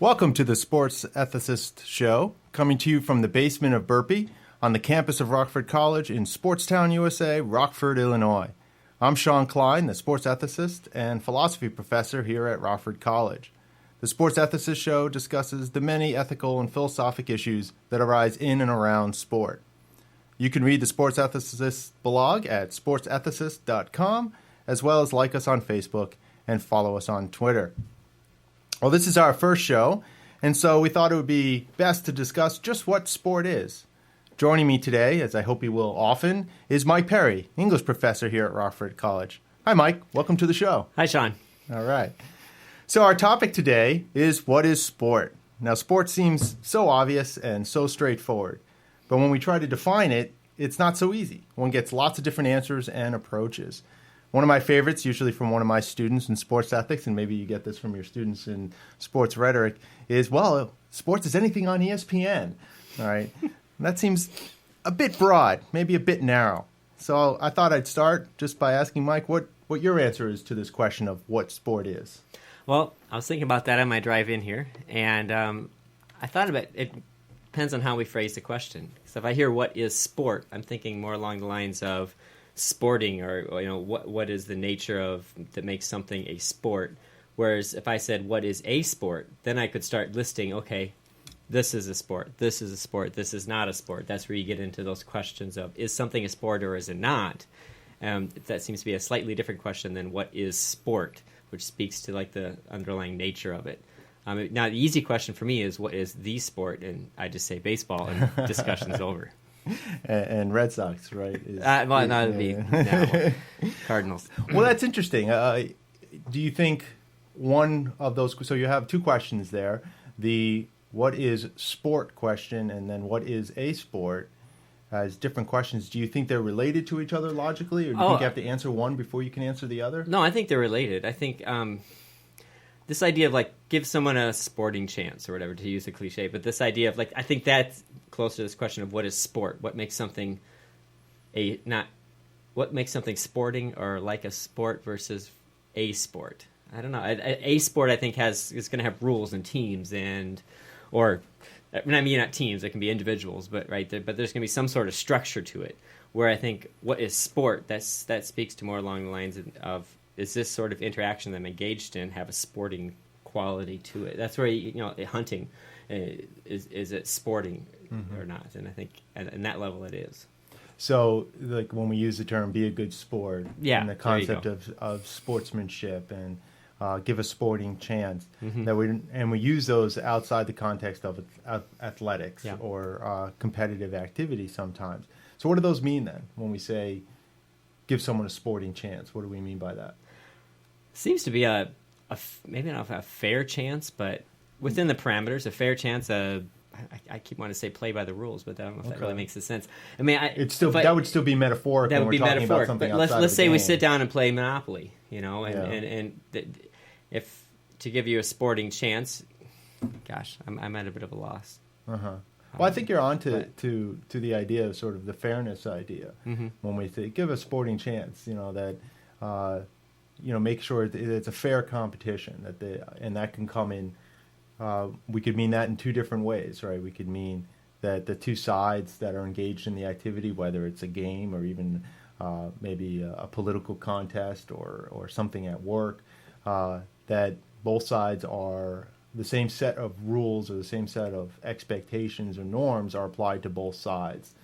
Welcome to the Sports Ethicist Show, coming to you from the basement of Burpee on the campus of Rockford College in Sportstown, USA, Rockford, Illinois. I'm Shawn Klein, the sports ethicist and philosophy professor here at Rockford College. The Sports Ethicist Show discusses the many ethical and philosophic issues that arise in and around sport. You can read the Sports Ethicist blog at sportsethicist.com, as well as like us on Facebook and follow us on Twitter. Well, this is our first show, and so we thought it would be best to discuss just what sport is. Joining me today, as I hope he will often, is Mike Perry, English professor here at Rockford College. Hi, Mike. Welcome to the show. Hi, Shawn. All right. So our topic today is what is sport? Now, sport seems so obvious and so straightforward, but when we try to define it, it's not so easy. One gets lots of different answers and approaches. One of my favorites, usually from one of my students in sports ethics, and maybe you get this from your students in sports rhetoric, is, well, sports is anything on ESPN. All right. That seems a bit broad, maybe a bit narrow. So I thought I'd start just by asking Mike what your answer is to this question of what sport is. Well, I was thinking about that on my drive in here, and I thought about it. Depends on how we phrase the question. So if I hear what is sport, I'm thinking more along the lines of sporting, or what is the nature of that makes something a sport. Whereas if I said what is a sport, then I could start listing, okay, this is a sport, this is a sport, this is not a sport. That's where you get into those questions of, is something a sport or is it not? That seems to be a slightly different question than what is sport, which speaks to like the underlying nature of it. Now the easy question for me is, what is the sport? And I just say baseball, and discussion's over. And Red Sox, right? It'd be Cardinals. Well, that's interesting. Do you think one of those? So you have two questions there: the what is sport question, and then what is a sport, as different questions. Do you think they're related to each other logically, or do you think you have to answer one before you can answer the other? No, I think they're related. I think this idea of like give someone a sporting chance or whatever, to use a cliche, but this idea of like, I think that's close to this question of what is sport, what makes something sporting or like a sport versus a sport. I don't know. A sport, I think, is going to have rules and teams not teams, it can be individuals, but but there's going to be some sort of structure to it, where I think what is sport, that speaks to more along the lines of, is this sort of interaction that I'm engaged in have a sporting quality to it? That's where, hunting, is it sporting or not? And I think at that level it is. So, like when we use the term "be a good sport," and the concept of sportsmanship and give a sporting chance, that we use those outside the context of athletics or competitive activity sometimes. So, what do those mean then when we say give someone a sporting chance? What do we mean by that? Seems to be maybe not a fair chance, but within the parameters, a fair chance. I keep wanting to say play by the rules, but I don't know if that really makes sense. I mean, that would still be metaphoric. That when would be talking metaphoric. About something but outside let's of the say game. we sit down and play Monopoly, and if to give you a sporting chance, gosh, I'm at a bit of a loss. Well, I think you're on to the idea of sort of the fairness idea when we say give a sporting chance. That make sure it's a fair competition, and that can come in. We could mean that in two different ways, right? We could mean that the two sides that are engaged in the activity, whether it's a game or even maybe a political contest or something at work, that both sides are the same set of rules or the same set of expectations or norms are applied to both sides,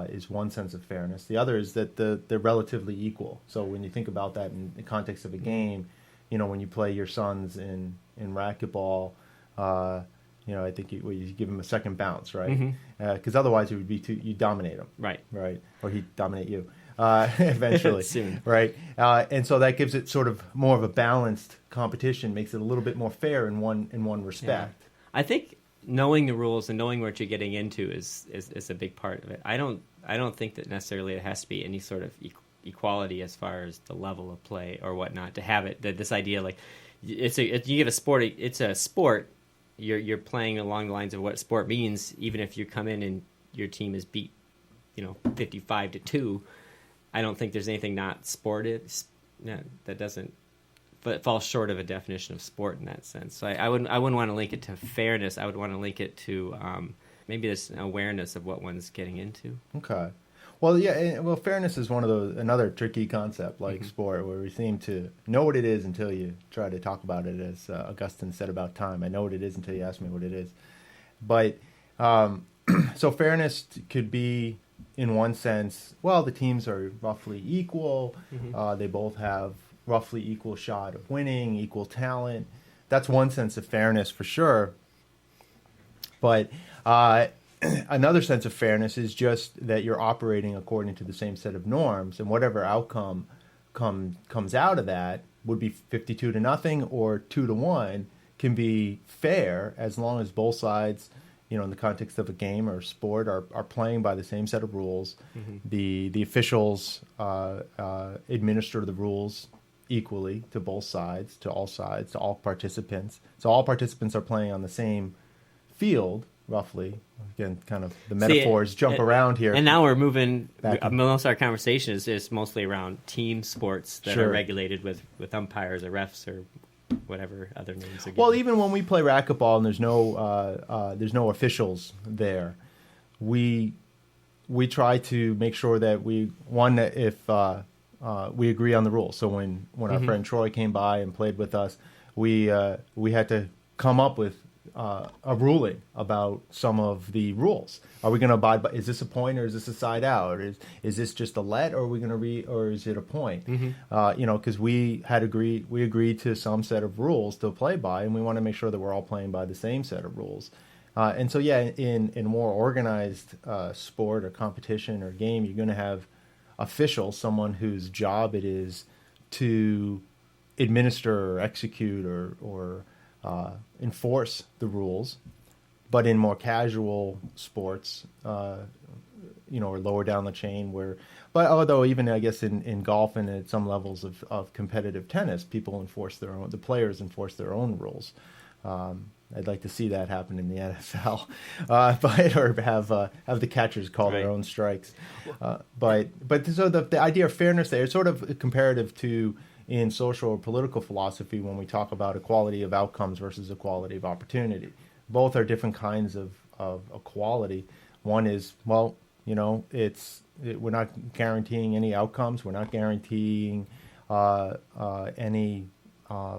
is one sense of fairness. The other is that they're relatively equal. So when you think about that in the context of a game, when you play your sons in racquetball, I think you give him a second bounce, right? Because otherwise it would be you dominate him, right, or he'd dominate you eventually, soon, right? And so that gives it sort of more of a balanced competition, makes it a little bit more fair in one respect. Yeah. I think knowing the rules and knowing what you're getting into is a big part of it. I don't think that necessarily it has to be any sort of equality as far as the level of play or whatnot to have it. That this idea like you give a sport, it's a sport. You're playing along the lines of what sport means, even if you come in and your team is beat, 55-2. I don't think there's anything not sported that doesn't but it falls short of a definition of sport in that sense. So I wouldn't want to link it to fairness. I would want to link it to maybe this awareness of what one's getting into. Okay. Well, yeah. Well, fairness is another tricky concept like sport, where we seem to know what it is until you try to talk about it. As Augustine said about time, I know what it is until you ask me what it is. But so fairness could be, in one sense, well, the teams are roughly equal. They both have roughly equal shot of winning, equal talent. That's one sense of fairness for sure. But another sense of fairness is just that you're operating according to the same set of norms, and whatever outcome comes out of that would be 52-0 or 2-1 can be fair, as long as both sides, in the context of a game or sport, are playing by the same set of rules. The officials administer the rules equally to both sides, to all participants. So all participants are playing on the same field, roughly. Again, kind of the metaphors jump around here. And now we're moving, most of our conversation is mostly around team sports that are regulated with umpires or refs or whatever other names are given. Well, even when we play racquetball and there's no officials there, we try to make sure that if we agree on the rules. So when our friend Troy came by and played with us, we had to come up with a ruling about some of the rules. Are we going to abide by? Is this a point or is this a side out? Is this just a let, or are we going to or is it a point? Because we agreed to some set of rules to play by, and we want to make sure that we're all playing by the same set of rules. And so, in more organized sport or competition or game, you're going to have officials, someone whose job it is to administer or execute or enforce the rules. But in more casual sports, or lower down the chain, but although even I guess in golf and at some levels of competitive tennis, the players enforce their own rules. I'd like to see that happen in the NFL, or have the catchers call their own strikes. But so the idea of fairness there is sort of comparative to in social or political philosophy when we talk about equality of outcomes versus equality of opportunity. Both are different kinds of equality. One is, we're not guaranteeing any outcomes. We're not guaranteeing any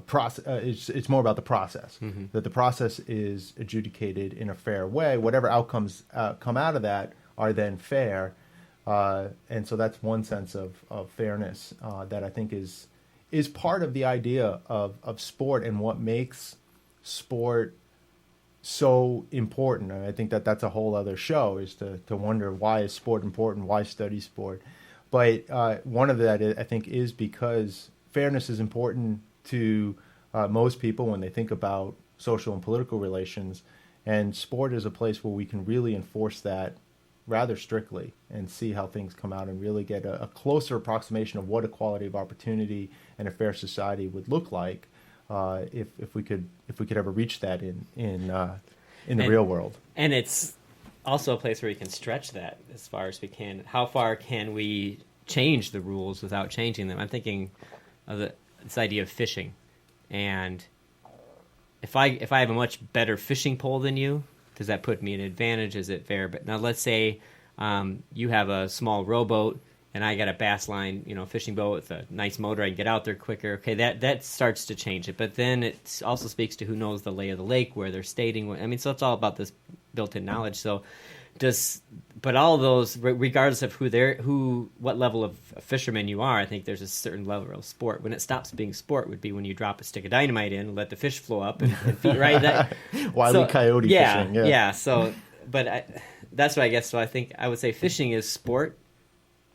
process. It's more about the process. That the process is adjudicated in a fair way. Whatever outcomes come out of that are then fair. And so that's one sense of fairness that I think is part of the idea of sport and what makes sport so important. And I think that's a whole other show, is to wonder, why is sport important? Why study sport? But one of that, I think, is because fairness is important to most people when they think about social and political relations. And sport is a place where we can really enforce that rather strictly and see how things come out and really get a closer approximation of what equality of opportunity and a fair society would look like if we could ever reach that in the real world. And it's also a place where we can stretch that as far as we can. How far can we change the rules without changing them? I'm thinking of this idea of fishing, and if I have a much better fishing pole than you, does that put me in an advantage? Is it fair? But now let's say you have a small rowboat and I got a bass line, fishing boat with a nice motor. I can get out there quicker. Okay, that starts to change it. But then it also speaks to who knows the lay of the lake, where they're stating. So it's all about this built-in knowledge. So but all of those, regardless of what level of fisherman you are, I think there's a certain level of sport. When it stops being sport would be when you drop a stick of dynamite in and let the fish flow up and feed, right? Wily coyote fishing. Yeah. So, but that's what I guess. So I think I would say fishing is sport,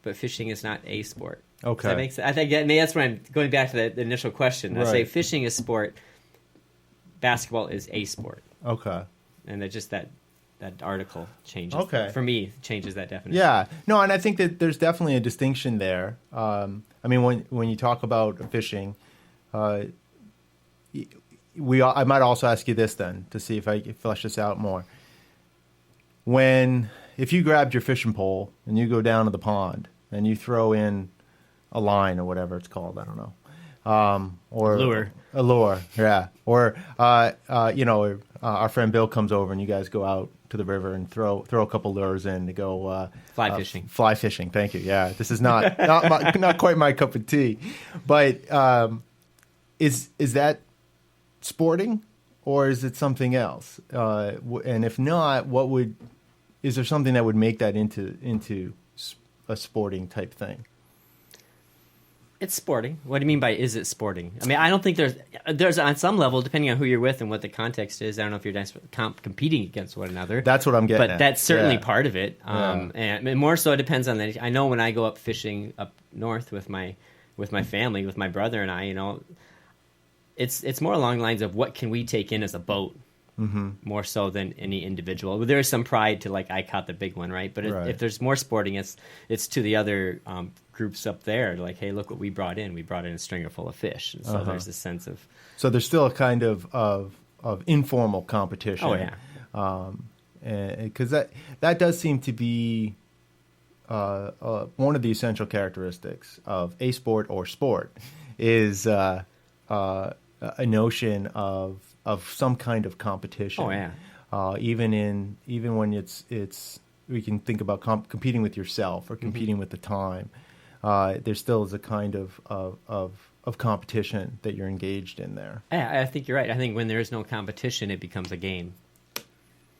but fishing is not a sport. Okay. Does that make sense? I think maybe that's where I'm going back to the initial question. I say fishing is sport, basketball is a sport. Okay. And that article changes. Okay. For me, changes that definition. Yeah. No, and I think that there's definitely a distinction there. When you talk about fishing, I might also ask you this then to see if I can flesh this out more. If you grabbed your fishing pole and you go down to the pond and you throw in a line or whatever it's called, I don't know, or Lure. a lure, yeah. Or our friend Bill comes over and you guys go out to the river and throw a couple lures in to go fly fishing. Fly fishing. Thank you. Yeah, this is not quite my cup of tea, but is that sporting or is it something else? And if not, is there something that would make that into a sporting type thing? It's sporting. What do you mean by is it sporting? I mean, I don't think there's on some level, depending on who you're with and what the context is. I don't know if you're competing against one another. That's what I'm getting at. But that's certainly part of it. And more so, it depends on that. I know when I go up fishing up north with my family, with my brother and I, it's more along the lines of what can we take in as a boat, more so than any individual. There is some pride to I caught the big one, right? But if there's more sporting, it's to the other groups up there, like, hey, look what we brought in. We brought in a stringer full of fish. And so there's this sense of... So there's still a kind of informal competition. Oh, yeah. Because that does seem to be one of the essential characteristics of a sport or sport is a notion of some kind of competition. Oh, yeah. Even when it's we can think about competing with yourself or competing with the time. There still is a kind of competition that you're engaged in there. I think you're right. I think when there is no competition, it becomes a game.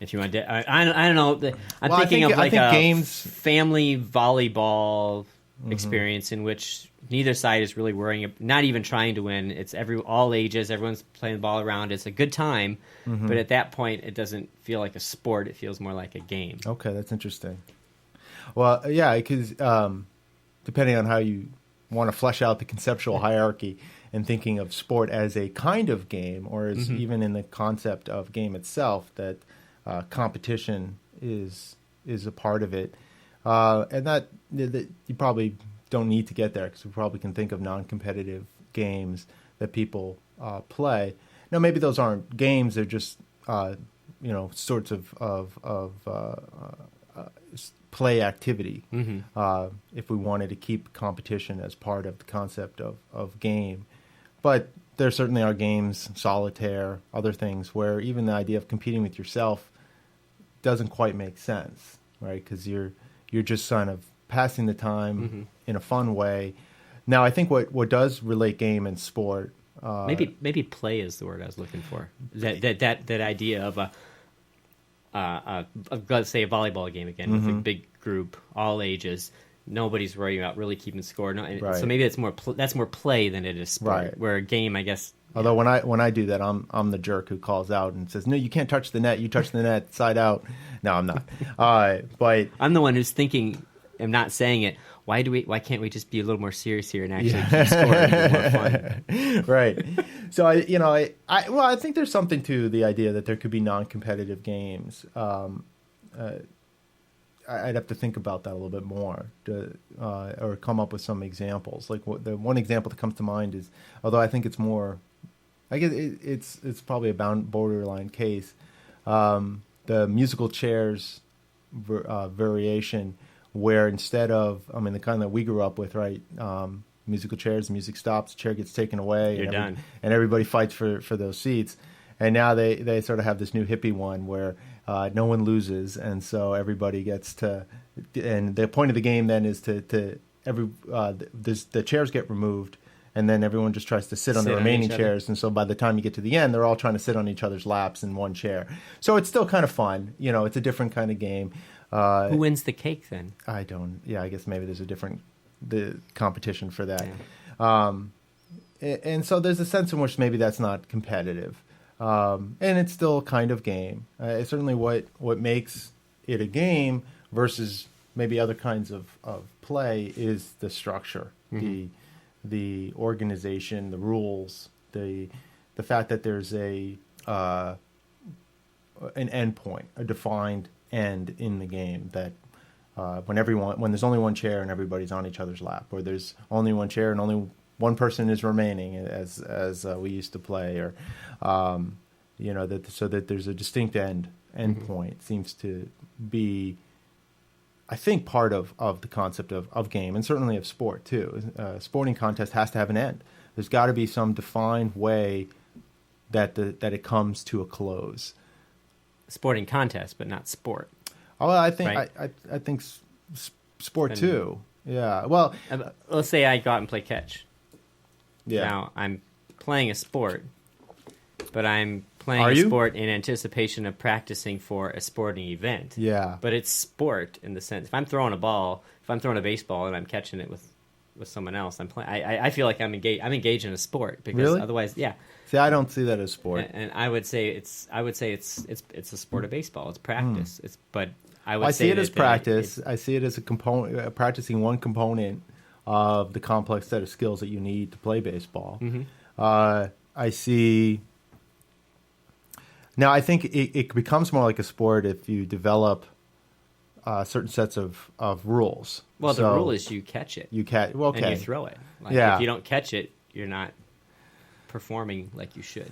If you want to, I don't know. I'm thinking of a games, family volleyball experience in which neither side is really worrying, not even trying to win. It's all ages, everyone's playing the ball around. It's a good time, but at that point, it doesn't feel like a sport. It feels more like a game. Okay, that's interesting. Well, yeah, because depending on how you want to flesh out the conceptual hierarchy and thinking of sport as a kind of game, or as even in the concept of game itself, that competition is a part of it, and that you probably don't need to get there because we probably can think of non-competitive games that people play. Now, maybe those aren't games; they're just sorts of play activity. If we wanted to keep competition as part of the concept of game, but there certainly are games, solitaire, other things where even the idea of competing with yourself doesn't quite make sense, right? Because you're just kind of passing the time in a fun way. Now, I think what does relate game and sport, maybe play is the word I was looking for. That idea of let's say a volleyball game again with a big group, all ages. Nobody's worrying about really keeping score. So maybe it's that's more play than it is sport. Right. Where a game, I guess. Although when I do that, I'm the jerk who calls out and says, "No, you can't touch the net. You touch the net side out." No, I'm not. But I'm the one who's thinking. I'm not saying it. Why can't we just be a little more serious here and actually keep score and make it more fun? Right. So I think there's something to the idea that there could be non-competitive games. I'd have to think about that a little bit more, or come up with some examples. Like the one example that comes to mind is, although I think it's more, I guess it's probably a borderline case. The musical chairs variation, where instead of, the kind that we grew up with, right? Musical chairs, music stops, chair gets taken away, You're done, and everybody fights for those seats. And now they sort of have this new hippie one where no one loses, and so everybody gets to. And the point of the game then is the chairs get removed, and then everyone just tries to sit on the remaining chairs. And so by the time you get to the end, they're all trying to sit on each other's laps in one chair. So it's still kind of fun. It's a different kind of game. Who wins the cake then? I don't. Yeah, I guess maybe there's the competition for that. Yeah. And so there's a sense in which maybe that's not competitive. And it's still kind of game. It's certainly what makes it a game versus maybe other kinds of play is the structure, the organization, the rules, the fact that there's an end point, a defined end in the game, that when there's only one chair and everybody's on each other's lap, or there's only one chair and only one person is remaining, as we used to play, or so that there's a distinct end point seems to be, I think, part of the concept of game, and certainly of sport too. A sporting contest has to have an end. There's got to be some defined way that it comes to a close. Sporting contest, but not sport. Oh, I think right? I think sport too. Yeah. Well, let's say I go out and play catch. Yeah. Now I'm playing a sport, but I'm playing sport in anticipation of practicing for a sporting event. Yeah. But it's sport in the sense if I'm throwing a baseball and I'm catching it with someone else, I'm playing. I feel like I'm engaged in a sport because really? Otherwise, yeah. See, I don't see that as sport. And I would say it's a sport of baseball. It's practice. I see it as practice. I see it as a component, practicing one component of the complex set of skills that you need to play baseball. Mm-hmm. I see. Now, I think it becomes more like a sport if you develop certain sets of rules. Well, the rule is you catch it. Okay. And you throw it. If you don't catch it, you're not performing like you should.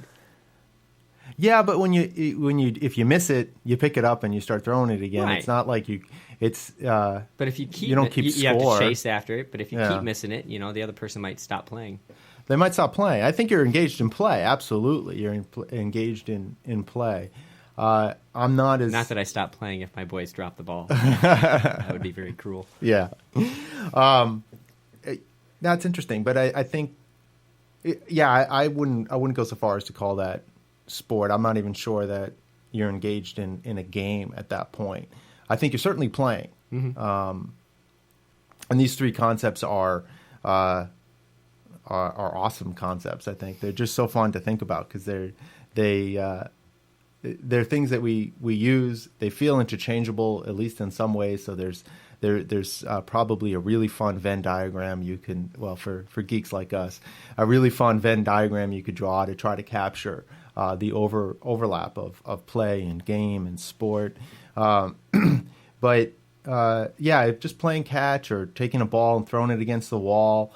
Yeah, but if you miss it, you pick it up and you start throwing it again. Right. It's not like you. It's. But if you keep, you don't keep you have score. to chase after it. But if you keep missing it, the other person might stop playing. They might stop playing. I think you're engaged in play. Absolutely, you're engaged in play. I'm not as. Not that I stop playing if my boys drop the ball. That would be very cruel. Yeah, that's interesting. But I think, I wouldn't go so far as to call that sport. I'm not even sure that you're engaged in a game at that point. I think you're certainly playing. Mm-hmm. And these three concepts are awesome concepts. I think they're just so fun to think about because they're things that we use. They feel interchangeable, at least in some ways. So there's probably a really fun Venn diagram you can, for geeks like us, a really fun Venn diagram you could draw to try to capture the overlap of play and game and sport. But just playing catch or taking a ball and throwing it against the wall.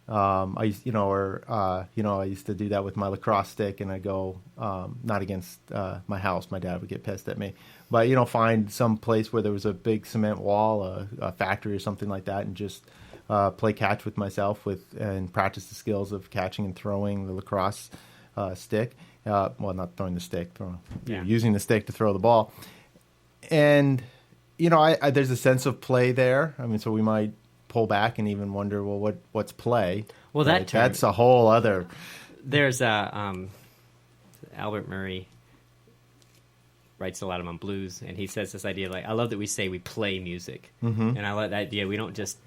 I used to do that with my lacrosse stick, and I go not against my house. My dad would get pissed at me, but find some place where there was a big cement wall, a factory or something like that, and just play catch with myself and practice the skills of catching and throwing the lacrosse stick. Not throwing the stick, using the stick to throw the ball. And there's a sense of play there. I mean, so we might pull back and even wonder, well, what's play? Well, right? That's a whole other. There's Albert Murray writes a lot on blues, and he says this idea I love that we say we play music, mm-hmm. and I love that idea. We don't just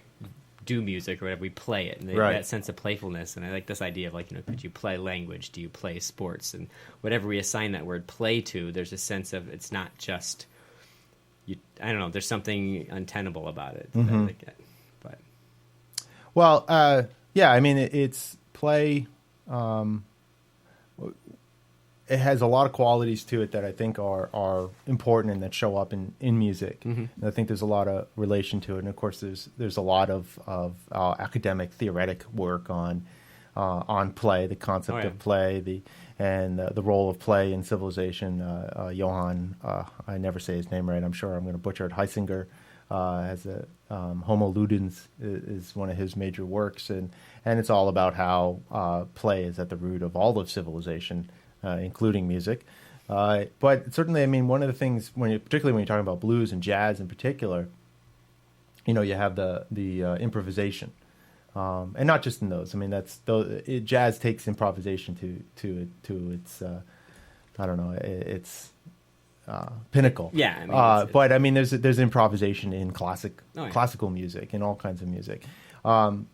do music or whatever, we play it, and that sense of playfulness. And I like this idea of could you play language? Do you play sports? And whatever we assign that word play to, there's a sense of it's not just. I don't know. There's something untenable about it. Mm-hmm. I like it. But I mean, it's play. It has a lot of qualities to it that I think are important and that show up in music. Mm-hmm. And I think there's a lot of relation to it. And of course, there's a lot of academic theoretic work on play, the concept of play, the role of play in civilization. Johann, I never say his name right. I'm sure I'm going to butcher it. Heisinger has a Homo Ludens is one of his major works, and it's all about how play is at the root of all of civilization, including music. But certainly, I mean, one of the things particularly when you're talking about blues and jazz in particular, you have the improvisation. And not just in those. I mean, jazz takes improvisation to its its pinnacle. Yeah, I mean, but I mean, there's improvisation in classical music and all kinds of music. And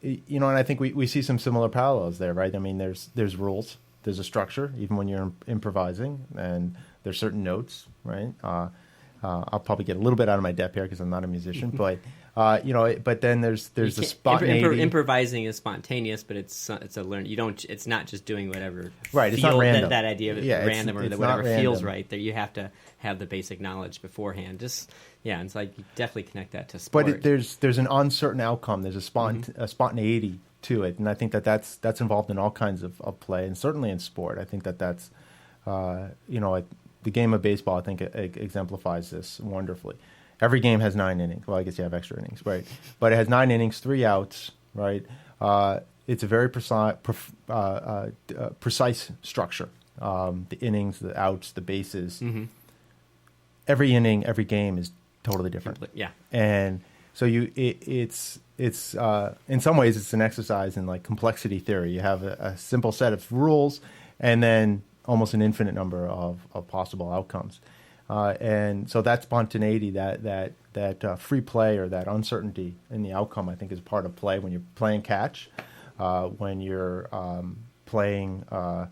I think we see some similar parallels there, right? I mean, there's rules, there's a structure, even when you're improvising, and there's certain notes, right? I'll probably get a little bit out of my depth here because I'm not a musician, but. But then there's the spontaneity. Improvising is spontaneous, but it's a learn. You don't. It's not just doing whatever. Right. It's not random. That idea of random or whatever feels right. That you have to have the basic knowledge beforehand. It's like you definitely connect that to sport. But there's an uncertain outcome. There's a spontaneity to it, and I think that's involved in all kinds of play, and certainly in sport. I think that's the game of baseball. I think it exemplifies this wonderfully. Every game has 9 innings. Well, I guess you have extra innings, right? But it has 9 innings, 3 outs, right? it's a very precise structure. The innings, the outs, the bases. Mm-hmm. Every inning, every game is totally different. Yeah. And so it's in some ways it's an exercise in like complexity theory. You have a simple set of rules and then almost an infinite number of possible outcomes. And so that spontaneity, that free play or that uncertainty in the outcome, I think is part of play when you're playing catch, when you're playing, a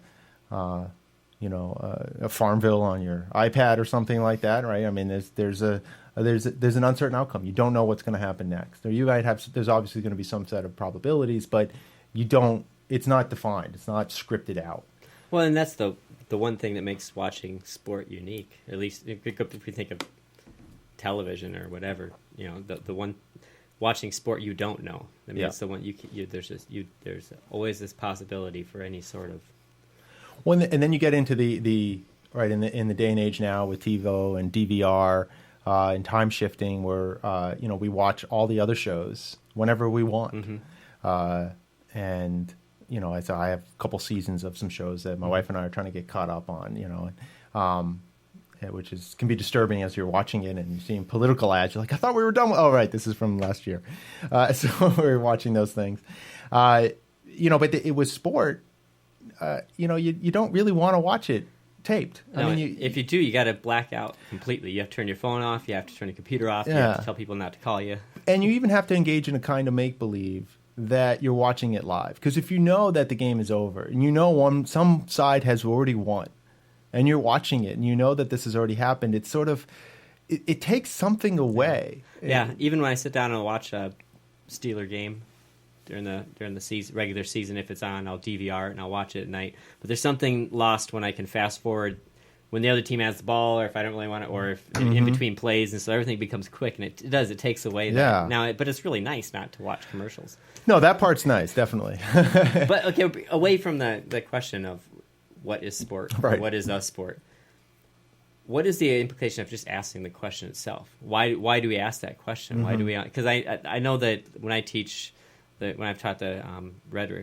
Farmville on your iPad or something like that, right? I mean, there's an uncertain outcome. You don't know what's going to happen next. Or there's obviously going to be some set of probabilities, but it's not defined. It's not scripted out. Well, and that's the one thing that makes watching sport unique. At least if you think of television or whatever, the one watching sport you don't know. I mean, it's the one there's always this possibility for any sort of. Well, and then you get into the right in the day and age now with TiVo and DVR and time shifting, where we watch all the other shows whenever we want, and so I have a couple seasons of some shows that my wife and I are trying to get caught up on, which can be disturbing as you're watching it and you're seeing political ads. You're like, I thought we were done with. Oh, right, this is from last year, so we're watching those things, but it was sport. You don't really want to watch it taped. No, if you do, you got to black out completely. You have to turn your phone off. You have to turn your computer off. You have to tell people not to call you. And you even have to engage in a kind of make-believe that you're watching it live. Because if you know that the game is over, and some side has already won, and you're watching it, and you know that this has already happened, it's sort of, it takes something away. Yeah, even when I sit down and watch a Steeler game, during the season, regular season, if it's on, I'll DVR it and I'll watch it at night. But there's something lost when I can fast forward when the other team has the ball, or if I don't really want it, or if in between plays, and so everything becomes quick, and it takes away that. Yeah. Now, but it's really nice not to watch commercials. No, that part's nice, definitely. But okay, away from the question of what is sport, right. Or what is a sport. What is the implication of just asking the question itself? Why do we ask that question? Why do we? Because I know that when I teach. When I've taught the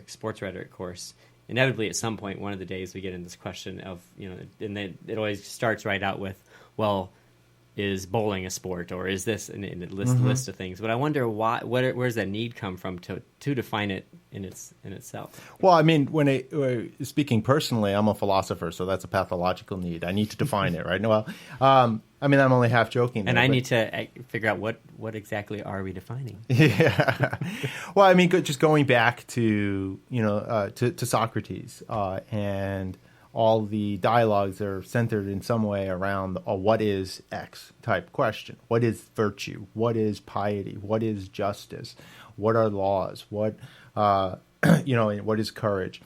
sports rhetoric course, inevitably at some point, one of the days we get in this question of, and then it always starts right out with, well, is bowling a sport, or is this, and it lists a list of things. But I wonder where's that need come from to define it in itself? Well, I mean, speaking personally, I'm a philosopher, so that's a pathological need. I need to define it, right? Well, I'm only half joking. And I need to figure out what exactly are we defining? Yeah. Well, I mean, just going back to to Socrates and all the dialogues are centered in some way around a what is X type question. What is virtue? What is piety? What is justice? What are laws? What what is courage?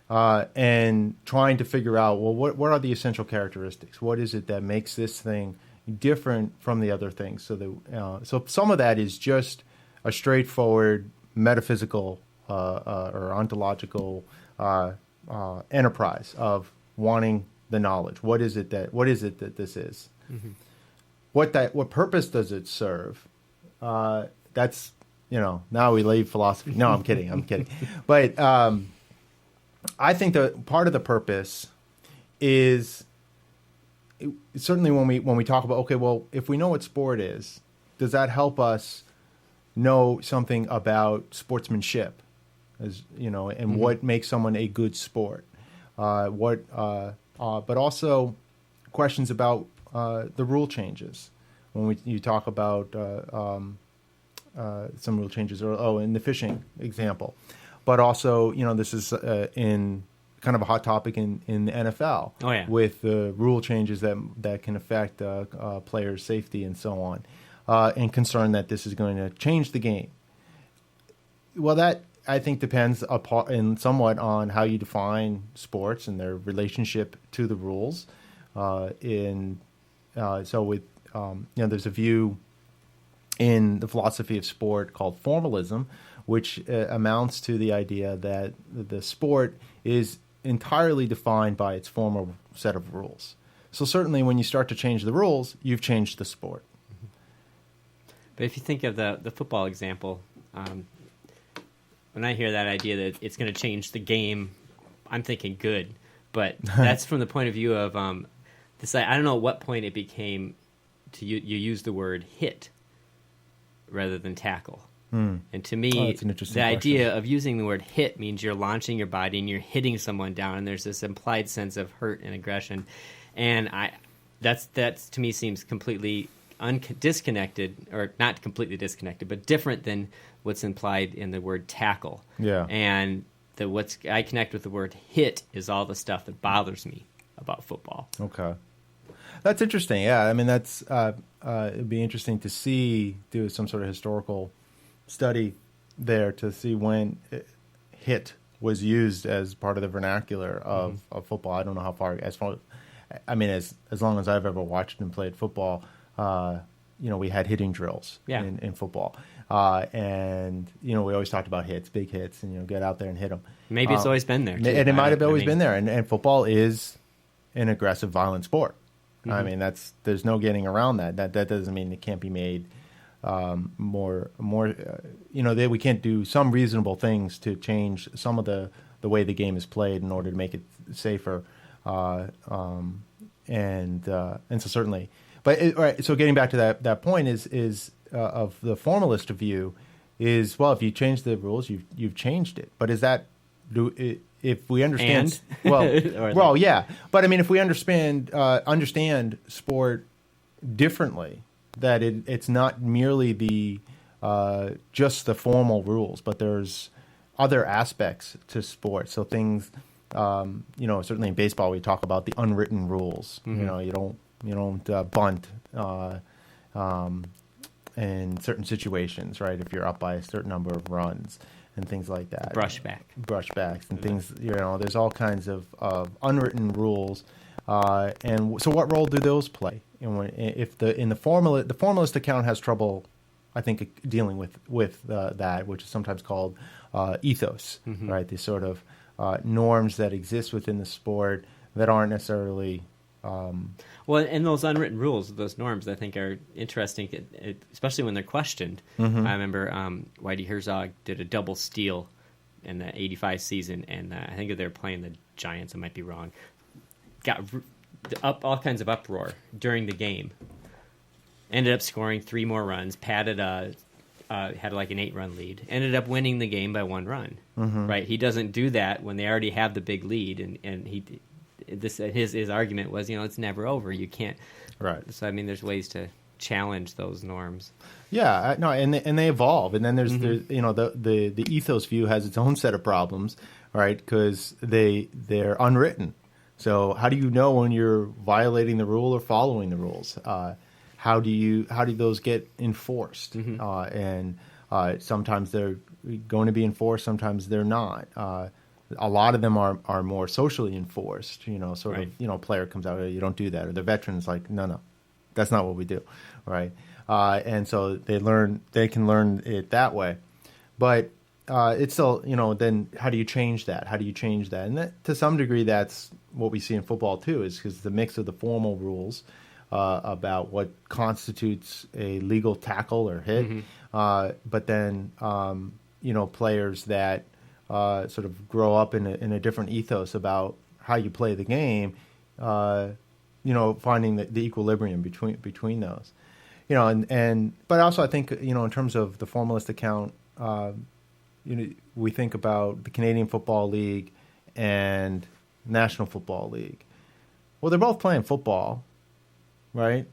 And trying to figure out, well, what are the essential characteristics? What is it that makes this thing different from the other things? So some of that is just a straightforward metaphysical or ontological enterprise of wanting the knowledge. What is it that this is? Mm-hmm. What purpose does it serve? That's now we leave philosophy. No, I'm kidding. But I think that part of the purpose is certainly when we talk about, okay, well, if we know what sport is, does that help us know something about sportsmanship, and what makes someone a good sport? But also questions about the rule changes. When you talk about some rule changes, in the fishing example, but also this is in kind of a hot topic in the NFL. Oh, yeah. With the rule changes that can affect players' safety and so on, and concern that this is going to change the game. Well, that I think depends somewhat on how you define sports and their relationship to the rules. There's a view in the philosophy of sport called formalism, which amounts to the idea that the sport is entirely defined by its formal set of rules. So certainly when you start to change the rules, you've changed the sport. But if you think of the football example, when I hear that idea that it's going to change the game, I'm thinking good. But that's from the point of view of this. I don't know at what point it became you use the word hit rather than tackle. And to me, the idea of using the word hit means you're launching your body and you're hitting someone down, and there's this implied sense of hurt and aggression. And that's to me seems completely disconnected, or not completely disconnected, but different than what's implied in the word tackle. Yeah. And I connect with the word hit is all the stuff that bothers me about football. Okay. That's interesting. Yeah. I mean, that's it'd be interesting to do some sort of historical study there to see when hit was used as part of the vernacular of football. I don't know how far, as long as I've ever watched and played football, we had hitting drills in football. And we always talked about hits, big hits, and get out there and hit them. Maybe it's always been there, too. And it might have always been there. And football is an aggressive, violent sport. I mean, there's no getting around that. That doesn't mean it can't be made more. We can't do some reasonable things to change some of the way the game is played in order to make it safer. And so certainly, but all right. So getting back to that point is of the formalist view is, well, if you change the rules, you've changed it. But is that if we understand, well, yeah. But I mean, if we understand sport differently, that it's not merely the just the formal rules, but there's other aspects to sport. So things, certainly in baseball, we talk about the unwritten rules. You don't bunt in certain situations, right? If you're up by a certain number of runs and things like that. Brushbacks and things. There's all kinds of unwritten rules. And so, what role do those play? The formalist account has trouble, I think, dealing with that, which is sometimes called ethos, right? These sort of norms that exist within the sport that aren't necessarily. Well, and those unwritten rules, those norms, I think are interesting, especially when they're questioned. I remember Whitey Herzog did a double steal in the '85 season, and I think they were playing the Giants. I might be wrong. Got all kinds of uproar during the game. Ended up scoring 3 more runs. Had like an 8-run lead. Ended up winning the game by 1 run. Right? He doesn't do that when they already have the big lead, and his argument was, it's never over. You can't. Right. So I mean, there's ways to challenge those norms. Yeah, no, and they evolve, and then there's the ethos view has its own set of problems, right? Because they're unwritten. So how do you know when you're violating the rule or following the rules? How do those get enforced? And sometimes they're going to be enforced, sometimes they're not. A lot of them are more socially enforced. Player comes out, you don't do that, or the veteran's like, no, that's not what we do, right? And so they can learn it that way, but it's still, then how do you change that? And that, to some degree, that's what we see in football too, is because the mix of the formal rules about what constitutes a legal tackle or hit, but then players that sort of grow up in a different ethos about how you play the game, finding the equilibrium between those, but also I think in terms of the formalist account, we think about the Canadian Football League and National Football League. Well, they're both playing football, right?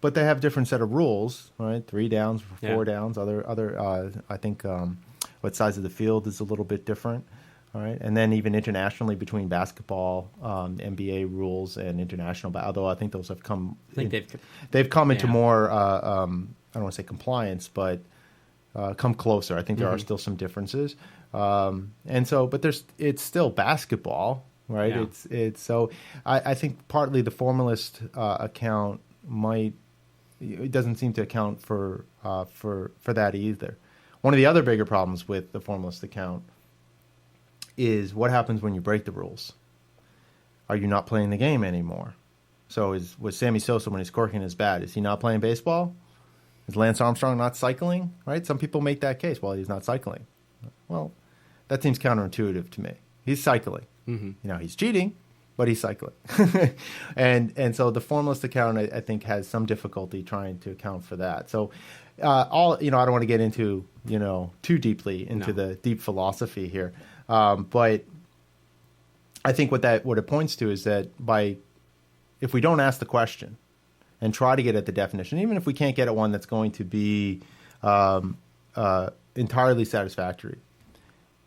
But they have different set of rules, right? 3 downs, 4 downs. I think what size of the field is a little bit different, all right? And then even internationally between basketball, NBA rules and international, although I think those have come. They've come into more. I don't want to say compliance, but come closer. I think there are still some differences, and so, but it's still basketball, right? Yeah. It's so. I think partly the formalist account it doesn't seem to account for that either. One of the other bigger problems with the formalist account is what happens when you break the rules. Are you not playing the game anymore? So was Sammy Sosa, when he's corking his bat, is he not playing baseball? Is Lance Armstrong not cycling? Right? Some people make that case. Well, he's not cycling. Well, that seems counterintuitive to me. He's cycling. He's cheating, but he's cycling. and so the formalist account, I think, has some difficulty trying to account for that. So I don't want to get into, too deeply into the deep philosophy here. But I think what it points to is that if we don't ask the question and try to get at the definition, even if we can't get at one that's going to be entirely satisfactory,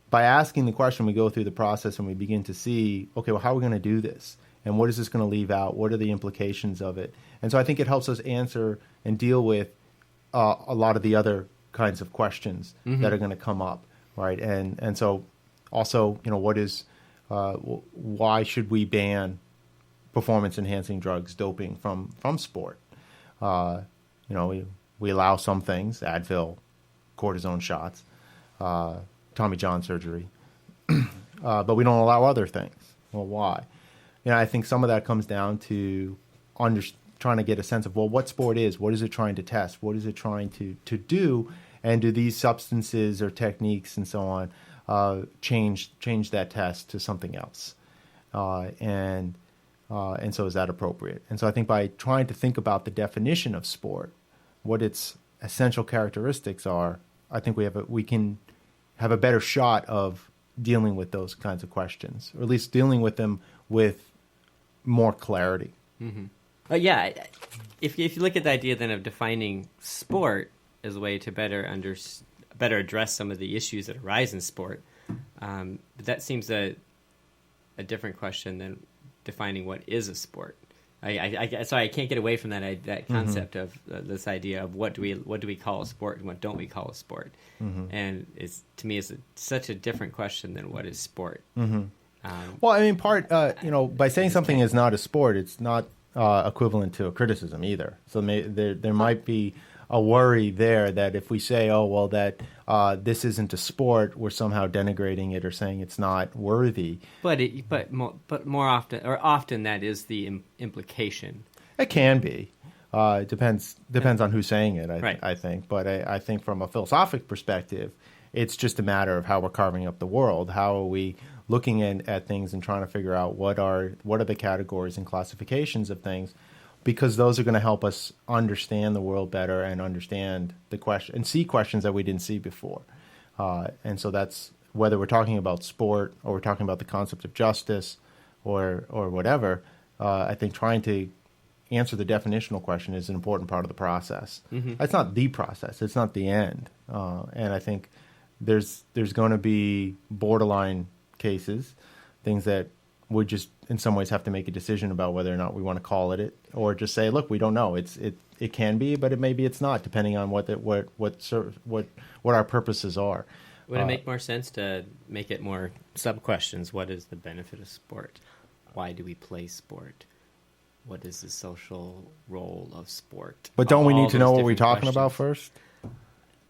by asking the question, we go through the process and we begin to see, okay, well, how are we going to do this? And what is this going to leave out? What are the implications of it? And so I think it helps us answer and deal with a lot of the other kinds of questions that are going to come up, right? And so also, why should we ban performance-enhancing drugs, doping from sport? We allow some things, Advil, cortisone shots, Tommy John surgery, but we don't allow other things. Well, why? I think some of that comes down to trying to get a sense of, well, what sport is, what is it trying to test, what is it trying to do, and do these substances or techniques and so on change that test to something else, and so is that appropriate? And so I think by trying to think about the definition of sport, what its essential characteristics are, I think we can have a better shot of dealing with those kinds of questions, or at least dealing with them with more clarity. If you look at the idea then of defining sport as a way to better address some of the issues that arise in sport, that seems a different question than defining what is a sport. Sorry, I can't get away from that concept of this idea of what do we call a sport and what don't we call a sport, and to me it's such a different question than what is sport. Well, I mean, by saying something is not a sport, it's not equivalent to a criticism either. So there might be a worry there that if we say, oh well, that this isn't a sport, we're somehow denigrating it or saying it's not worthy. But more often that is the implication. It can be. It depends on who's saying it. Right. I think, but I think from a philosophic perspective, it's just a matter of how we're carving up the world. How are we looking at things and trying to figure out what are the categories and classifications of things, because those are going to help us understand the world better and understand the question and see questions that we didn't see before. And so that's whether we're talking about sport or we're talking about the concept of justice or whatever. I think trying to answer the definitional question is an important part of the process. It's not the process. It's not the end. And I think there's going to be borderline cases, things that would just in some ways have to make a decision about whether or not we want to call it or just say, look, we don't know. It can be, but maybe it's not, depending on what our purposes are. Would it make more sense to make it more sub questions? What is the benefit of sport? Why do we play sport? What is the social role of sport? But don't we need to know what we're talking about first?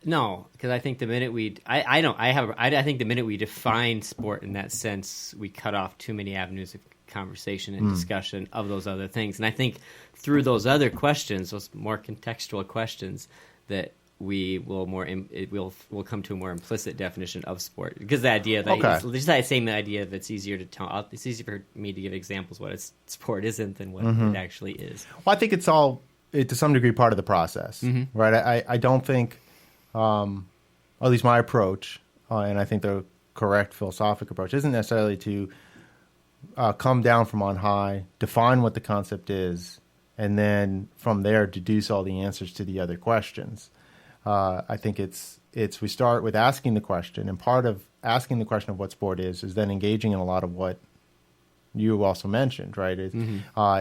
No, because I think the minute I think the minute we define sport in that sense, we cut off too many avenues of conversation and discussion of those other things. And I think through those other questions, those more contextual questions, that we will we'll come to a more implicit definition of sport. Because the idea that just that same idea that it's easier to tell, it's easier for me to give examples what a sport isn't than what it actually is. Well, I think it's all to some degree part of the process, right? I don't think. At least my approach, and I think the correct philosophic approach, isn't necessarily to come down from on high, define what the concept is, and then from there deduce all the answers to the other questions. I think it's we start with asking the question, and part of asking the question of what sport is then engaging in a lot of what you also mentioned, right?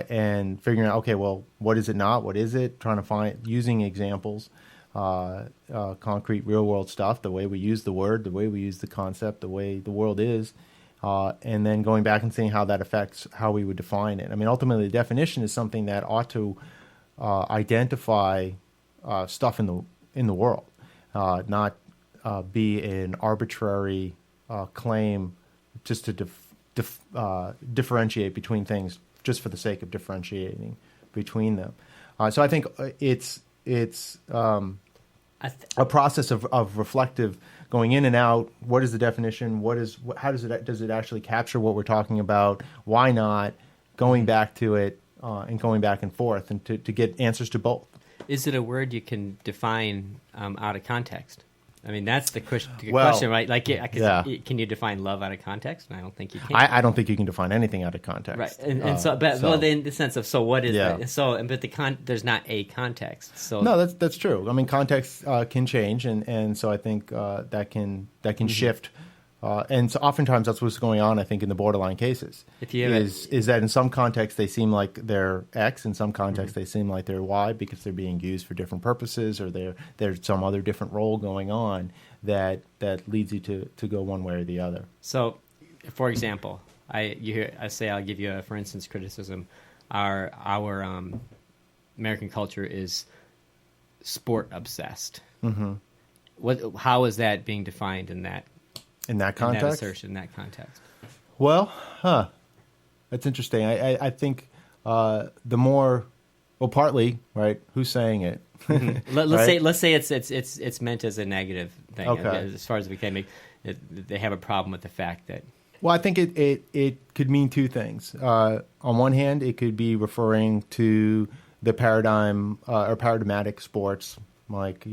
And figuring out, okay, well, what is it not? What is it? Trying to find, using examples. Concrete real-world stuff, the way we use the word, the way we use the concept, the way the world is, and then going back and seeing how that affects how we would define it. I mean, ultimately, the definition is something that ought to identify stuff in the world, not be an arbitrary claim just to differentiate between things just for the sake of differentiating between them. So I think a process of reflective going in and out. What is the definition? How does it actually capture what we're talking about? Why not? Going back to it and going back and forth, and to get answers to both. Is it a word you can define out of context? I mean, that's the question, right? Like, can you define love out of context? And I don't think you can. I don't think you can define anything out of context. Right, well, in the sense of, so what is that? So, but there's not a context. So no, that's true. I mean, context can change, and so I think that can shift. And so oftentimes that's what's going on, I think, in the borderline cases. Is that in some contexts they seem like they're X, in some contexts they seem like they're Y because they're being used for different purposes, or there's some other different role going on that leads you to go one way or the other. So, for example, I'll give you a for instance criticism. Our American culture is sport obsessed. Mm-hmm. How is that being defined in that? In that context? In that assertion, in that context. Well, that's interesting. I think the more, well, partly, right, who's saying it? Mm-hmm. Let's say it's meant as a negative thing. Okay. As far as we can make it, they have a problem with the fact that. Well, I think it could mean two things. On one hand, it could be referring to the paradigm or paradigmatic sports, like,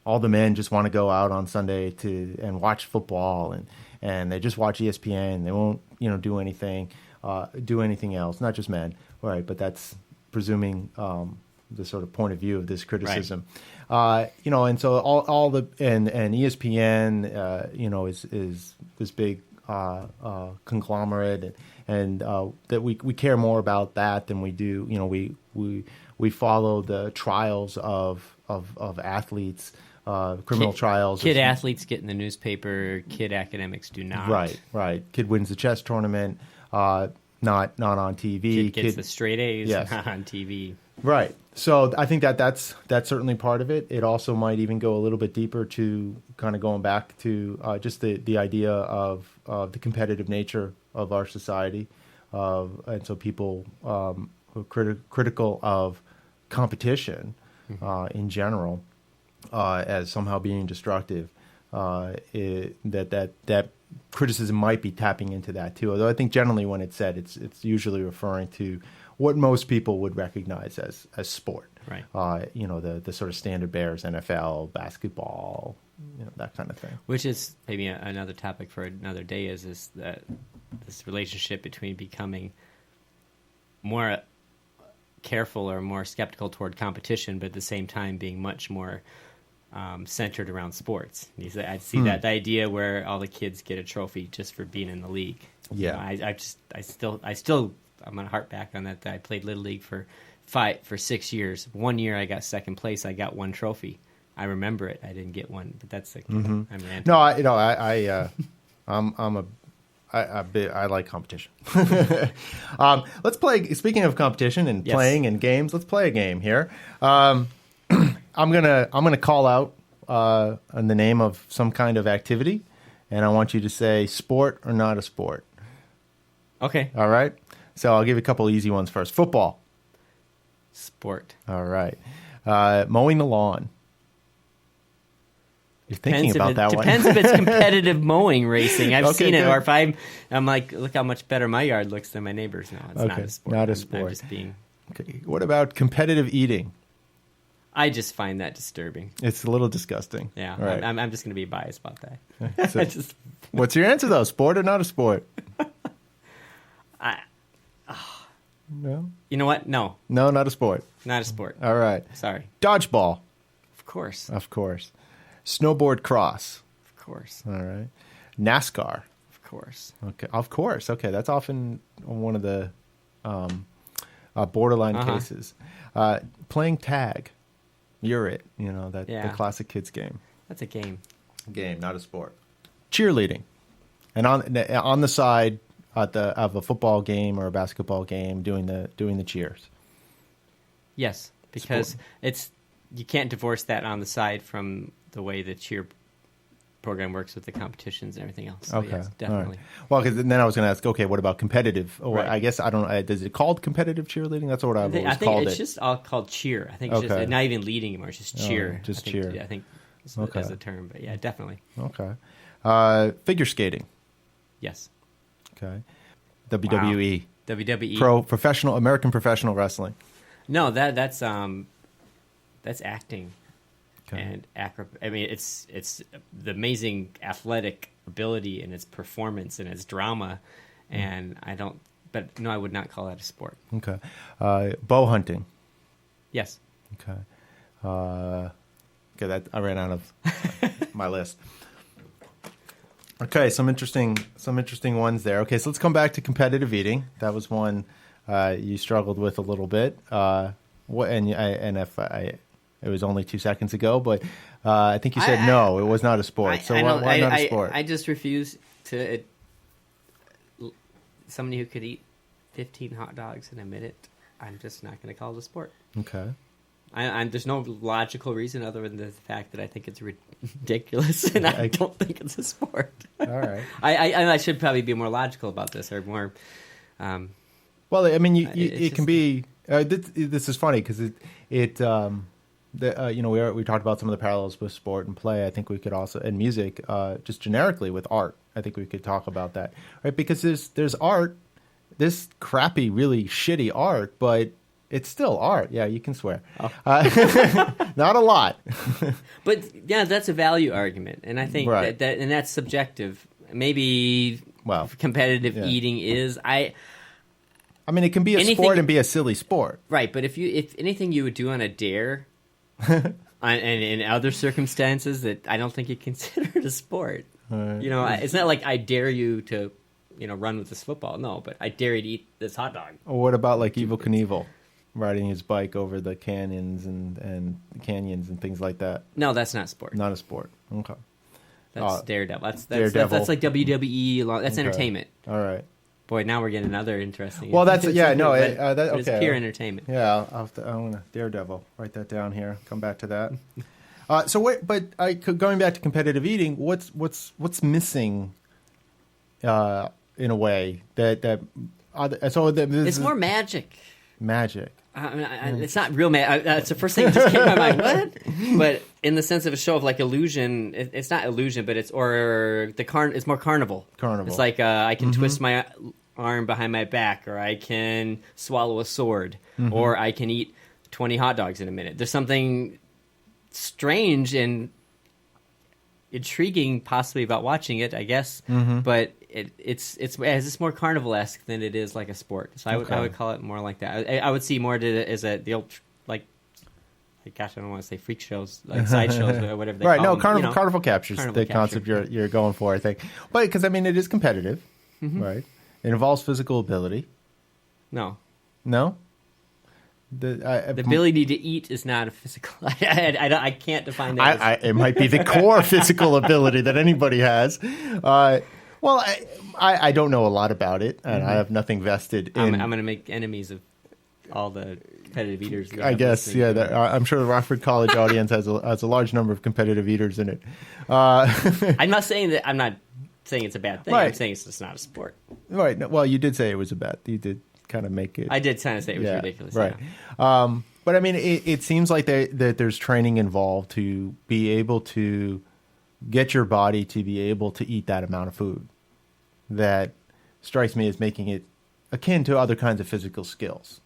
all the men just want to go out on Sunday and watch football, and they just watch ESPN. They won't, do anything else. Not just men, right? But that's presuming the sort of point of view of this criticism, right. And so all the and ESPN, is this big conglomerate, and that we care more about that than we do. We follow the trials of athletes. Criminal trials. Kid athletes get in the newspaper. Kid academics do not. Right. Kid wins the chess tournament. Not on TV. Kid gets the straight A's. Yes. Not on TV. Right. So I think that's certainly part of it. It also might even go a little bit deeper to kind of going back to just the idea of the competitive nature of our society, and so people who are critical of competition in general. As somehow being destructive, that criticism might be tapping into that too. Although I think generally when it's said, it's usually referring to what most people would recognize as sport. Right. The sort of standard bears, NFL, basketball, that kind of thing. Which is maybe another topic for another day. Is this relationship between becoming more careful or more skeptical toward competition, but at the same time being much more centered around sports. I see that idea where all the kids get a trophy just for being in the league. Yeah, I still I'm gonna harp back on that. I played Little League for 6 years. 1 year I got second place. I got one trophy. I remember it. I didn't get one, but that's like I like competition. Let's play. Speaking of competition and playing and games, let's play a game here. I'm gonna call out in the name of some kind of activity, and I want you to say sport or not a sport. Okay. All right. So I'll give you a couple easy ones first. Football. Sport. All right. Mowing the lawn. You're thinking about that one. Depends if it's competitive mowing racing. I've seen it. Good. Or if I'm like, look how much better my yard looks than my neighbor's. No, it's not a sport. Not a sport. I'm just being. Okay. What about competitive eating? I just find that disturbing. It's a little disgusting. Yeah. Right. I'm just going to be biased about that. So, what's your answer though? Sport or not a sport? No. You know what? No. No, not a sport. Not a sport. All right. Sorry. Dodgeball. Of course. Of course. Snowboard cross. Of course. All right. NASCAR. Of course. Okay. Of course. Okay. That's often one of the borderline cases. Playing tag. You're it. The classic kids game. That's a game. Game, not a sport. Cheerleading. And on the side of a football game or a basketball game, doing the cheers. Yes, because you can't divorce that on the side from the way the cheer program works with the competitions and everything else. So, Okay, yes, definitely. Right. Well, because then I was going to ask, okay, what about competitive? Or Right. I guess I don't. Is it called competitive cheerleading? That's what I've always I think called it's it. just all called cheer. I think it's Okay. just not even leading anymore. It's just cheer. just I think, cheer. Yeah, I think is Okay. the term. But yeah, definitely. Okay. Figure skating. Yes. Okay. WWE. WWE. Professional American Professional Wrestling. No, that's acting. Okay. And I mean, it's the amazing athletic ability and its performance and its drama, and I would not call that a sport. Okay. Bow hunting. Yes. Okay. Okay. I ran out of my list. Okay, some interesting ones there. Okay, so let's come back to competitive eating. That was one you struggled with a little bit. It was only 2 seconds ago, but I think you said no, it was not a sport. So why not a sport? I just refuse to. Somebody who could eat 15 hot dogs in a minute, I'm just not going to call it a sport. Okay. There's no logical reason other than the fact that I think it's ridiculous, and I don't think it's a sport. All right. I should probably be more logical about this, or more. Well, I mean, it can be. This is funny because we talked about some of the parallels with sport and play. I think we could also, and music, just generically with art. I think we could talk about that, right? Because there's art, this crappy, really shitty art, but it's still art. Yeah, you can swear. Oh. Not a lot. But yeah, that's a value argument, and I think right. and that's subjective. Maybe competitive eating is. I mean, it can be a sport and be a silly sport, right? But if anything you would do on a dare, and in other circumstances that I don't think you consider it a sport. Right. It's not like I dare you to, run with this football. No, but I dare you to eat this hot dog. Or what about like Evel Knievel riding his bike over the canyons and things like that? No, that's not sport. Not a sport. Okay. That's Daredevil. That's Daredevil. That's like WWE. That's entertainment. All right. Boy, now we're getting another interesting. Well, that's okay. It's pure entertainment. Yeah, I'm gonna Daredevil. Write that down here. Come back to that. Going back to competitive eating, what's missing? In a way it's more magic. Magic. It's not real magic. That's the first thing that just came to my mind. What? But in the sense of a show of like illusion, it's not illusion, but it's more carnival. Carnival. It's like I can twist my arm behind my back, or I can swallow a sword, or I can eat 20 hot dogs in a minute. There's something strange and intriguing possibly about watching it, I guess, but it's more carnival-esque than it is like a sport. So I would call it more like that. I would see more to it as the old I don't want to say freak shows, like sideshows or whatever they call them. Carnival captures the concept you're going for, I think. But because I mean it is competitive, right? It involves physical ability. No. The ability to eat is not a physical. I can't define that. It might be the core physical ability that anybody has. I don't know a lot about it, and I have nothing vested in. I'm going to make enemies of all the competitive eaters. I guess, yeah. I'm sure the Rockford College audience has a large number of competitive eaters in it. I'm not saying that. I'm not saying it's a bad thing. Right. I'm saying it's just not a sport. Right. Well, you did say it was a bad. You did kind of make it. I did kind of say it was ridiculous. Right. Yeah. But I mean, it seems like that there's training involved to be able to get your body to be able to eat that amount of food. That strikes me as making it akin to other kinds of physical skills.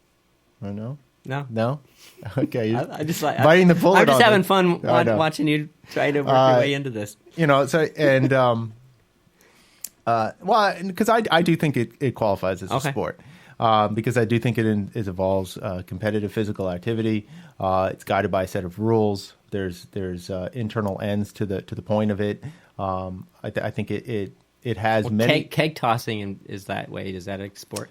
I don't know. No. Okay. I just like biting the bullet. I'm just having fun watching you try to work your way into this. Because I do think it qualifies as a sport. Because I do think it involves competitive physical activity. It's guided by a set of rules. There's internal ends to the point of it. I think it has many. Keg tossing is that way. Is that a sport?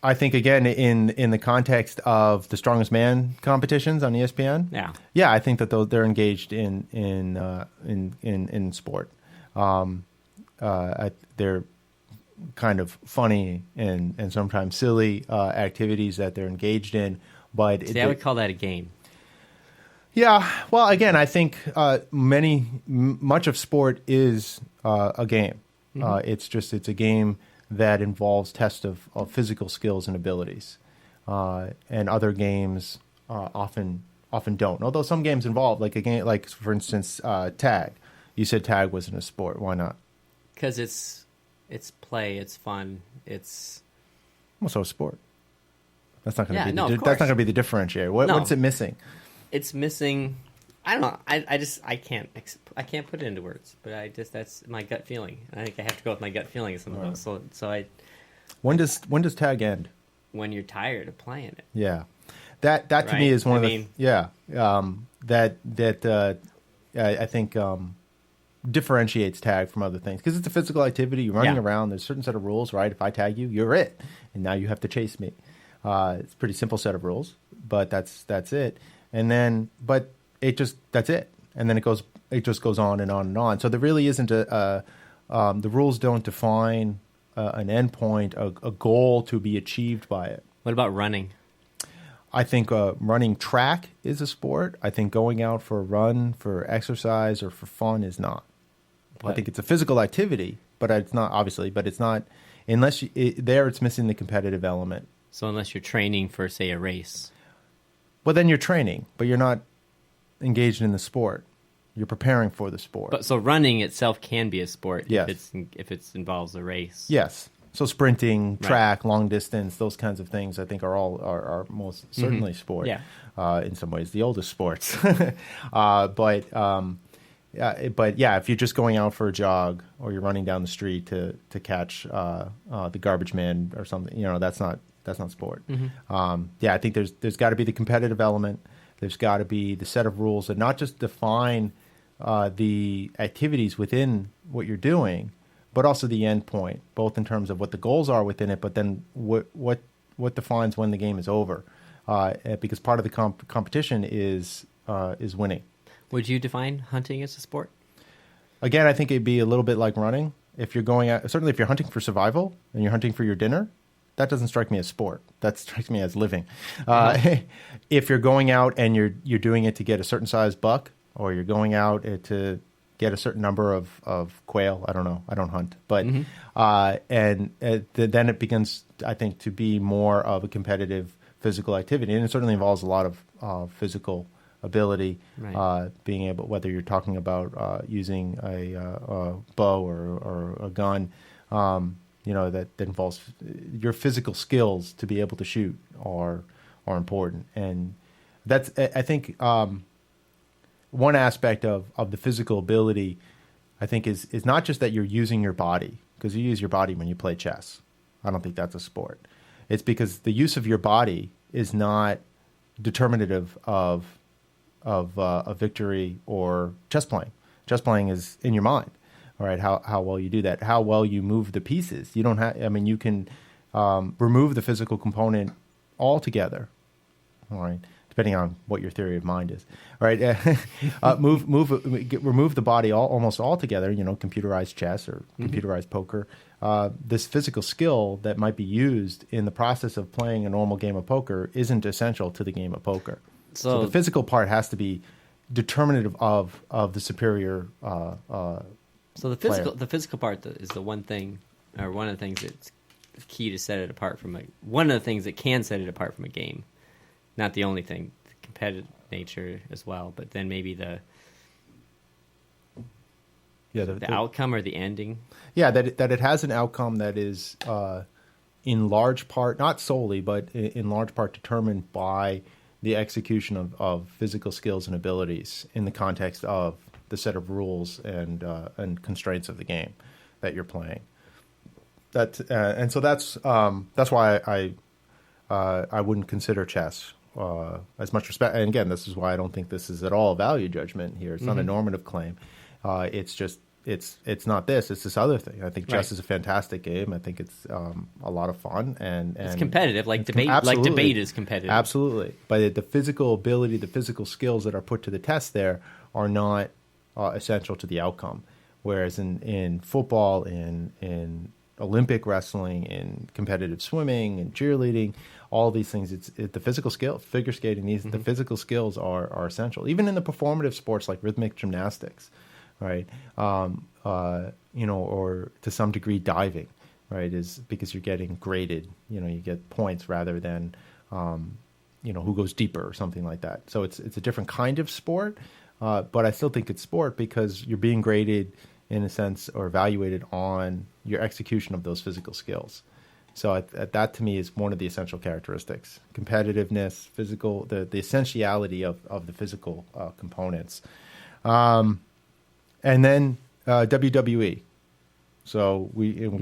I think again in the context of the Strongest Man competitions on ESPN. Yeah, I think that they're engaged in sport. They're kind of funny and sometimes silly activities that they're engaged in, but I would call that a game. Yeah. Well, again, I think much of sport is a game. It's a game that involves test of physical skills and abilities, and other games often don't. Although some games involve, like a game, like for instance, tag. You said tag wasn't a sport. Why not? Because it's play, it's fun, it's So a sport. That's not going to be. no, That's not going to be the differentiator. What's it missing? It's missing. I don't know. I can't put it into words. But that's my gut feeling. I think I have to go with my gut feeling. When does tag end? When you're tired of playing it. Yeah, that to me is one of the I think differentiates tag from other things because it's a physical activity. You're running around. There's a certain set of rules, right? If I tag you, you're it, and now you have to chase me. It's a pretty simple set of rules, but that's it. And then, but that's it. And then it just goes on and on and on. So there really isn't the rules don't define an endpoint, a goal to be achieved by it. What about running? I think running track is a sport. I think going out for a run, for exercise, or for fun is not. I think it's a physical activity, but it's not, obviously, but it's not, unless it's missing the competitive element. So unless you're training for, say, a race. Well, then you're training, but you're not engaged in the sport. You're preparing for the sport. But so running itself can be a sport yes. if it involves a race. Yes. So sprinting, track, long distance, those kinds of things, I think are most certainly sport. Yeah. In some ways, the oldest sports. But if you're just going out for a jog or you're running down the street to catch the garbage man or something, that's not sport. I think there's got to be the competitive element. There's got to be the set of rules that not just define the activities within what you're doing, but also the end point, both in terms of what the goals are within it, but then what defines when the game is over, because part of the competition is winning. Would you define hunting as a sport? Again, I think it'd be a little bit like running. If you're going out, certainly if you're hunting for survival and you're hunting for your dinner, that doesn't strike me as sport. That strikes me as living. If you're going out and you're doing it to get a certain size buck, or you're going out to get a certain number of quail, I don't know. I don't hunt, but then it begins, I think, to be more of a competitive physical activity, and it certainly involves a lot of physical ability, being able, whether you're talking about using a bow or a gun. That involves your physical skills to be able to shoot are important. And that's, I think, one aspect of the physical ability, I think, is not just that you're using your body, because you use your body when you play chess. I don't think that's a sport. It's because the use of your body is not determinative of a victory or chess playing. Chess playing is in your mind. All right, how well you do that, how well you move the pieces. You don't have. I mean, you can remove the physical component altogether. All right, depending on what your theory of mind is. All right, remove the body almost altogether. Computerized chess or computerized poker. This physical skill that might be used in the process of playing a normal game of poker isn't essential to the game of poker. So the physical part has to be determinative of the superior. So the physical part is the one thing, or one of the things that's key to set it apart from one of the things that can set it apart from a game. Not the only thing, the competitive nature as well, but then maybe the outcome or the ending. Yeah, that it has an outcome that is in large part, not solely, but in large part determined by the execution of physical skills and abilities in the context of the set of rules and constraints of the game that you're playing. And so that's why I wouldn't consider chess as much respect. And again, this is why I don't think this is at all a value judgment here. It's not a normative claim. It's just it's not this. It's this other thing. I think chess is a fantastic game. I think it's a lot of fun and it's competitive. Like debate, like debate is competitive. Absolutely, but the physical ability, the physical skills that are put to the test there are not essential to the outcome. Whereas in football, in Olympic wrestling, in competitive swimming and cheerleading, all these things. It's the physical skill, figure skating. The physical skills are essential, even in the performative sports like rhythmic gymnastics, right? Or to some degree diving, right? Is because you're getting graded. You get points rather than who goes deeper or something like that. So it's a different kind of sport, but I still think it's sport because you're being graded in a sense or evaluated on your execution of those physical skills. So that to me is one of the essential characteristics: competitiveness, physical, the essentiality of the physical components, and then WWE. So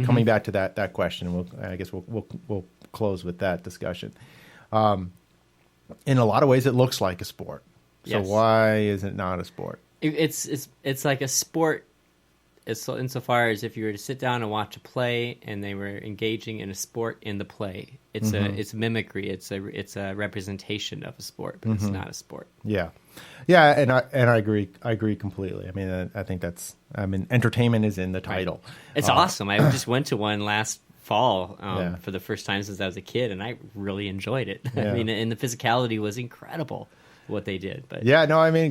coming back to that question, I guess we'll close with that discussion. In a lot of ways, it looks like a sport. So Yes. why is it not a sport? It's like a sport. Insofar as if you were to sit down and watch a play and they were engaging in a sport in the play, it's mimicry. It's a representation of a sport, but it's not a sport. Yeah, and I agree. I agree completely. I mean, I think entertainment is in the title. It's awesome. I just went to one last fall for the first time since I was a kid, and I really enjoyed it. Yeah. I mean, and the physicality was incredible. What they did, but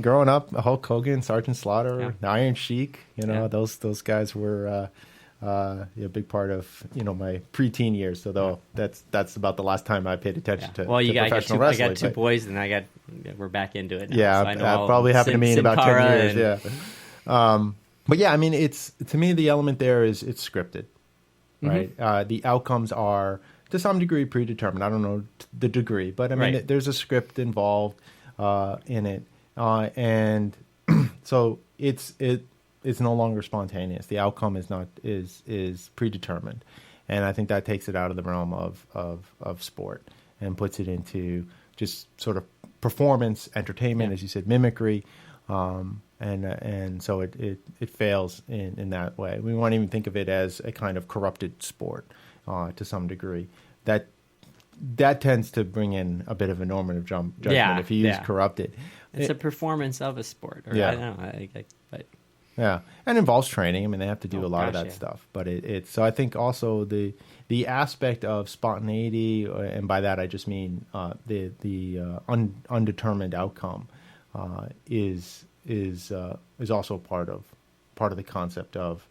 growing up, Hulk Hogan, Sergeant Slaughter, Iron Sheik, those guys were a big part of my preteen years. So that's about the last time I paid attention to professional wrestling. I got two boys, and we're back into it now. Yeah, so I know that probably happened to me in about 10 years. But yeah, I mean, it's to me the element there is it's scripted, right? The outcomes are to some degree predetermined. I don't know the degree, but I mean, there's a script involved in it, and so it's no longer spontaneous. The outcome is predetermined, and I think that takes it out of the realm of sport and puts it into just sort of performance, entertainment, as you said, mimicry, and so it fails in that way. We won't even think of it as a kind of corrupted sport to some degree. That tends to bring in a bit of a normative judgment if you use corrupted. It's a performance of a sport. Or I don't know. But and involves training. I mean, they have to do a lot of that stuff. But so I think also the aspect of spontaneity, and by that I just mean the undetermined outcome, is also part of the concept of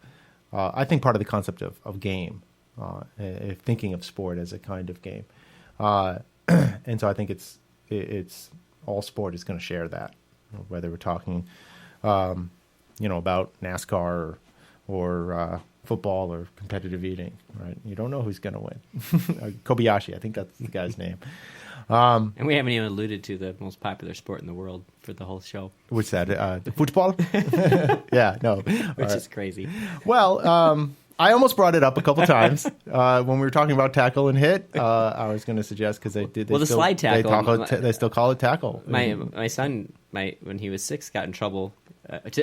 I think part of the concept of game. Thinking of sport as a kind of game. And so I think it's all sport is going to share that, whether we're talking, about NASCAR or football or competitive eating, right? You don't know who's going to win. Kobayashi, I think that's the guy's name. And we haven't even alluded to the most popular sport in the world for the whole show. What's that? The football? Yeah, no. Which is crazy. Well, I almost brought it up a couple times when we were talking about tackle and hit. I was going to suggest because the slide tackle. They still call it tackle. My son, when he was 6, got in trouble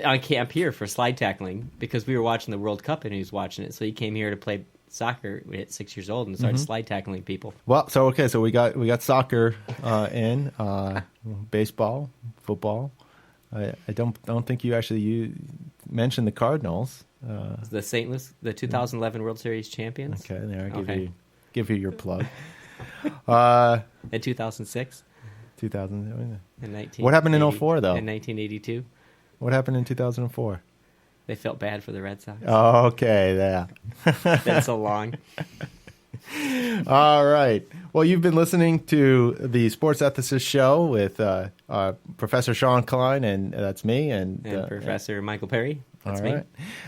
on camp here for slide tackling because we were watching the World Cup and he was watching it. So he came here to play soccer at 6 years old and started slide tackling people. Well, so we got soccer in baseball, football. I don't think you mentioned the Cardinals. The St. Louis, the 2011 World Series champions. Okay, there I give you your plug. In 2006. 2000. In 19. What happened in 2004 though? In 1982. What happened in 2004? They felt bad for the Red Sox. Oh, okay, yeah. Been so long. All right. Well, you've been listening to the Sports Ethicist Show with Professor Shawn Klein, and that's me, and Professor Michael Perry. That's all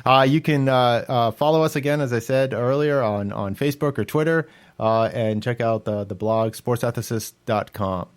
right. You can follow us again, as I said earlier, on Facebook or Twitter, and check out the blog sportsethicist.com.